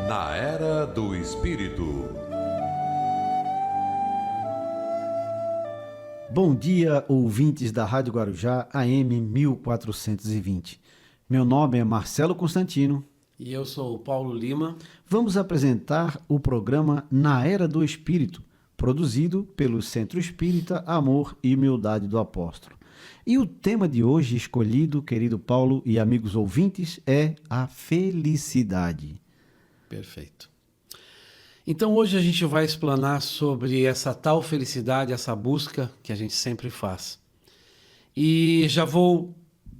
Na Era do Espírito. Bom dia, ouvintes da Rádio Guarujá AM 1420. Meu nome é Marcelo Constantino. E eu sou o Paulo Lima. Vamos apresentar o programa Na Era do Espírito, produzido pelo Centro Espírita Amor e Humildade do Apóstolo. E o tema de hoje escolhido, querido Paulo e amigos ouvintes, é a felicidade. Perfeito. Então hoje a gente vai explanar sobre essa tal felicidade, essa busca que a gente sempre faz. E já vou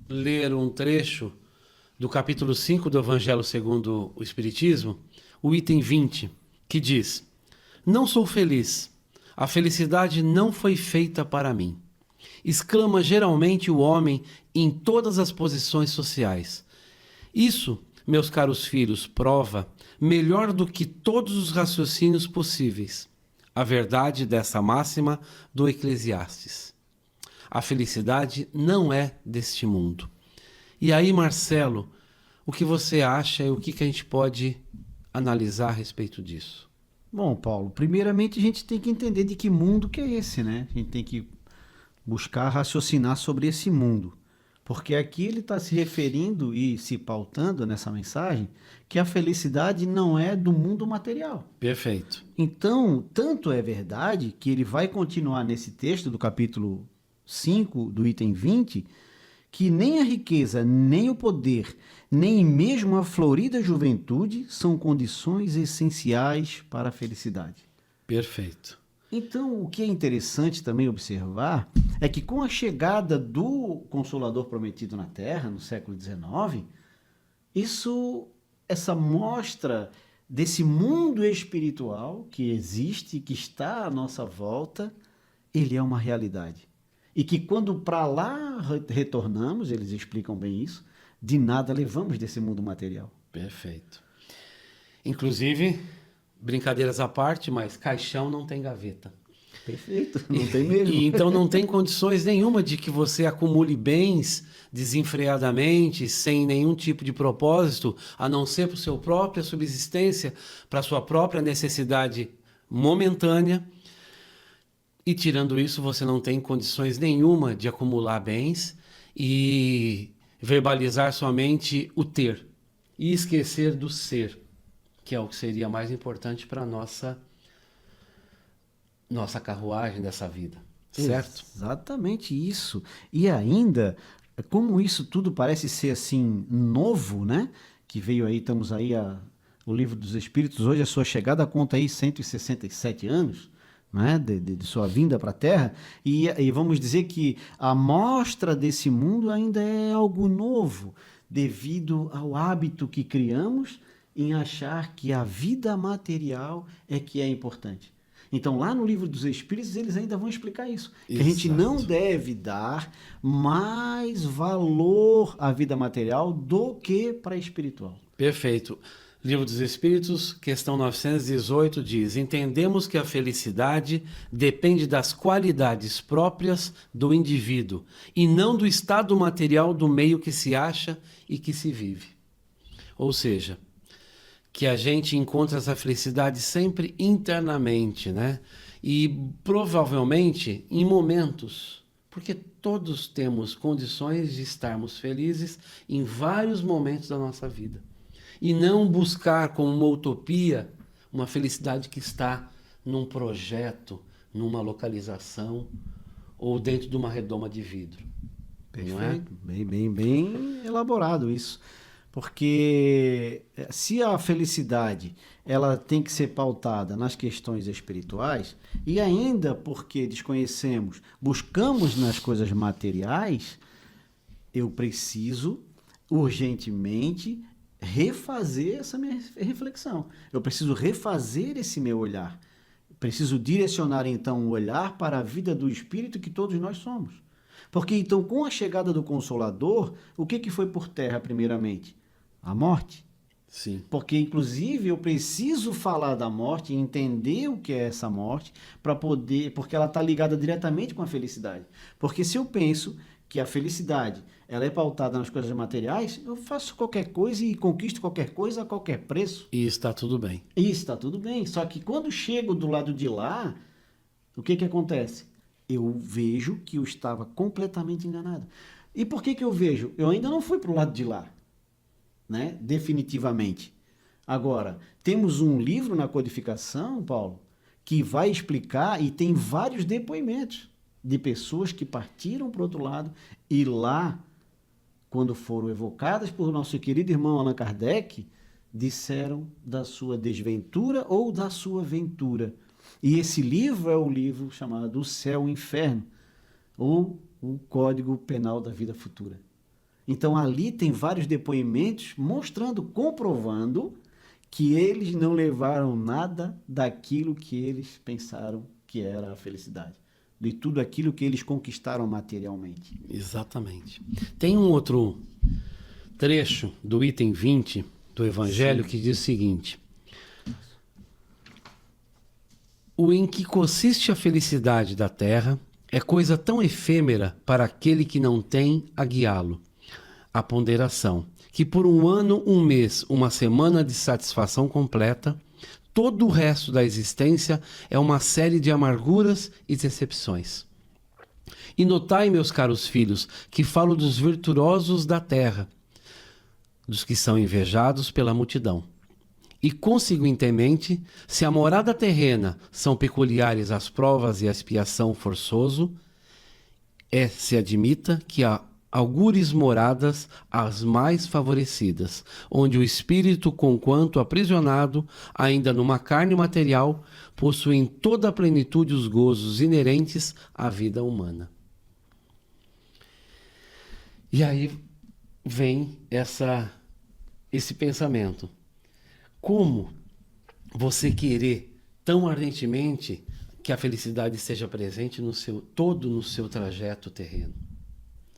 ler um trecho do capítulo 5 do Evangelho segundo o Espiritismo, o item 20, que diz: "Não sou feliz, a felicidade não foi feita para mim", exclama geralmente o homem em todas as posições sociais. Isso, meus caros filhos, prova, melhor do que todos os raciocínios possíveis, a verdade dessa máxima do Eclesiastes. A felicidade não é deste mundo. E aí, Marcelo, o que você acha e o que a gente pode analisar a respeito disso? Bom, Paulo, primeiramente a gente tem que entender de que mundo que é esse, né? A gente tem que buscar raciocinar sobre esse mundo. Porque aqui ele está se referindo e se pautando nessa mensagem que a felicidade não é do mundo material. Perfeito. Então, tanto é verdade que ele vai continuar nesse texto do capítulo 5, do item 20, que nem a riqueza, nem o poder, nem mesmo a florida juventude são condições essenciais para a felicidade. Perfeito. Então, o que é interessante também observar é que com a chegada do Consolador prometido na Terra, no século XIX, essa mostra desse mundo espiritual que existe, que está à nossa volta, ele é uma realidade. E que quando para lá retornamos, eles explicam bem isso, de nada levamos desse mundo material. Perfeito. Inclusive, brincadeiras à parte, mas caixão não tem gaveta. Perfeito, não tem mesmo. E então não tem condições nenhuma de que você acumule bens desenfreadamente, sem nenhum tipo de propósito, a não ser para a sua própria subsistência, para a sua própria necessidade momentânea. E tirando isso, você não tem condições nenhuma de acumular bens e verbalizar somente o ter e esquecer do ser, que é o que seria mais importante para a nossa carruagem dessa vida, certo? Exatamente isso. E ainda, como isso tudo parece ser assim novo, né? Que veio aí, estamos aí, o Livro dos Espíritos, hoje a sua chegada conta aí 167 anos, né? de sua vinda para a Terra, e vamos dizer que a mostra desse mundo ainda é algo novo, devido ao hábito que criamos em achar que a vida material é que é importante. Então, lá no Livro dos Espíritos, eles ainda vão explicar isso. Que a gente não deve dar mais valor à vida material do que para a espiritual. Perfeito. Livro dos Espíritos, questão 918, diz: "Entendemos que a felicidade depende das qualidades próprias do indivíduo e não do estado material do meio que se acha e que se vive." Ou seja, que a gente encontra essa felicidade sempre internamente, né? E provavelmente em momentos, porque todos temos condições de estarmos felizes em vários momentos da nossa vida. E não buscar como uma utopia uma felicidade que está num projeto, numa localização ou dentro de uma redoma de vidro. Perfeito, não é? Bem elaborado isso. Porque se a felicidade ela tem que ser pautada nas questões espirituais, e ainda porque desconhecemos, buscamos nas coisas materiais, eu preciso urgentemente refazer essa minha reflexão. Eu preciso refazer esse meu olhar. Preciso direcionar então o olhar para a vida do espírito que todos nós somos. Porque então, com a chegada do Consolador, o que foi por terra primeiramente? A morte. Sim. Porque, inclusive, eu preciso falar da morte e entender o que é essa morte, para poder, porque ela está ligada diretamente com a felicidade. Porque se eu penso que a felicidade ela é pautada nas coisas materiais, eu faço qualquer coisa e conquisto qualquer coisa a qualquer preço. E está tudo bem. E está tudo bem. Só que quando chego do lado de lá, o que acontece? Eu vejo que eu estava completamente enganado. E por que eu vejo? Eu ainda não fui para o lado de lá, né? Definitivamente. Agora, temos um livro na codificação, Paulo, que vai explicar e tem vários depoimentos de pessoas que partiram para o outro lado e lá, quando foram evocadas por nosso querido irmão Allan Kardec, disseram da sua desventura ou da sua ventura. E esse livro é o livro chamado O Céu e o Inferno, ou o Código Penal da Vida Futura. Então ali tem vários depoimentos mostrando, comprovando que eles não levaram nada daquilo que eles pensaram que era a felicidade, de tudo aquilo que eles conquistaram materialmente. Exatamente. Tem um outro trecho do item 20 do Evangelho que diz o seguinte: o em que consiste a felicidade da terra é coisa tão efêmera para aquele que não tem a guiá-lo. A ponderação, que por um ano, um mês, uma semana de satisfação completa, todo o resto da existência é uma série de amarguras e decepções. E notai, meus caros filhos, que falo dos virtuosos da terra, dos que são invejados pela multidão. E, consequentemente, se a morada terrena são peculiares as provas e a expiação forçoso, se admita que há algures moradas as mais favorecidas, onde o espírito, conquanto aprisionado, ainda numa carne material, possui em toda a plenitude os gozos inerentes à vida humana. E aí vem esse pensamento. Como você querer tão ardentemente que a felicidade esteja presente no seu trajeto terreno?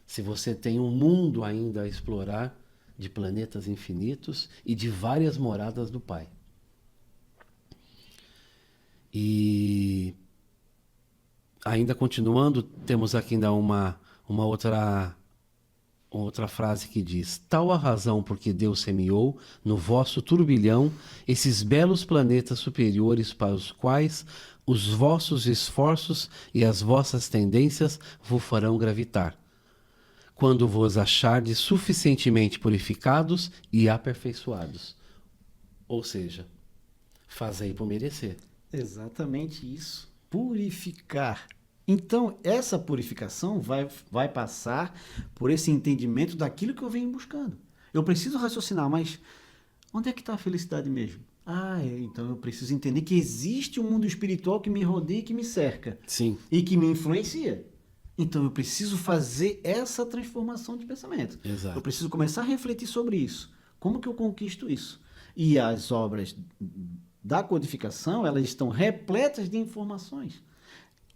Se você tem um mundo ainda a explorar de planetas infinitos e de várias moradas do Pai. E ainda continuando, temos aqui ainda uma outra frase que diz: tal a razão porque Deus semeou no vosso turbilhão esses belos planetas superiores para os quais os vossos esforços e as vossas tendências vos farão gravitar, quando vos achardes suficientemente purificados e aperfeiçoados. Ou seja, fazei por merecer. Exatamente isso. Purificar. Então, essa purificação vai passar por esse entendimento daquilo que eu venho buscando. Eu preciso raciocinar, mas onde é que está a felicidade mesmo? Então eu preciso entender que existe um mundo espiritual que me rodeia e que me cerca. Sim. E que me influencia. Então eu preciso fazer essa transformação de pensamento. Exato. Eu preciso começar a refletir sobre isso. Como que eu conquisto isso? E as obras da codificação, elas estão repletas de informações.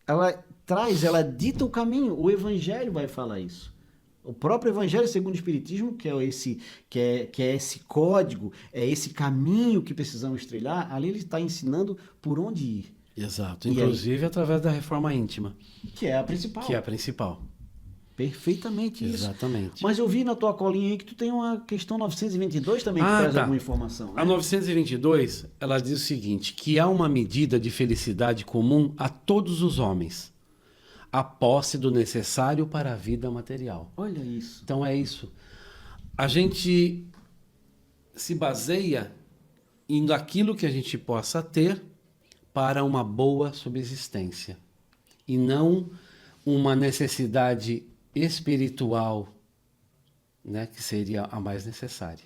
Ela dita o caminho. O Evangelho vai falar isso. O próprio Evangelho segundo o Espiritismo, que é esse código, é esse caminho que precisamos trilhar, ali ele está ensinando por onde ir. Exato. Inclusive através da reforma íntima. Que é a principal. Que é a principal. Perfeitamente isso. Exatamente. Mas eu vi na tua colinha aí que tu tem uma questão 922 também que traz alguma informação. Né? A 922, ela diz o seguinte, que há uma medida de felicidade comum a todos os homens, a posse do necessário para a vida material. Olha isso. Então é isso. A gente se baseia em aquilo que a gente possa ter para uma boa subsistência e não uma necessidade espiritual, né, que seria a mais necessária.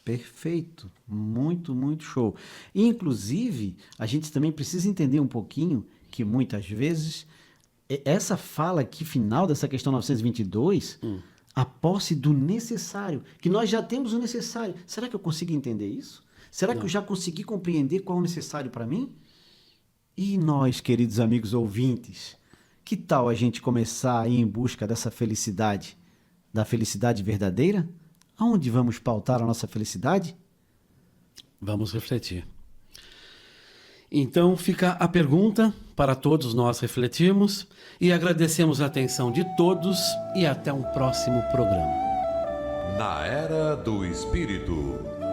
Perfeito, muito, muito show. Inclusive, a gente também precisa entender um pouquinho que muitas vezes essa fala aqui final dessa questão 922, a posse do necessário, que nós já temos o necessário. Será que eu consigo entender isso? Será que eu já consegui compreender qual é o necessário para mim? E nós, queridos amigos ouvintes, que tal a gente começar a ir em busca dessa felicidade, da felicidade verdadeira? Aonde vamos pautar a nossa felicidade? Vamos refletir. Então fica a pergunta para todos nós refletirmos e agradecemos a atenção de todos e até um próximo programa. Na Era do Espírito.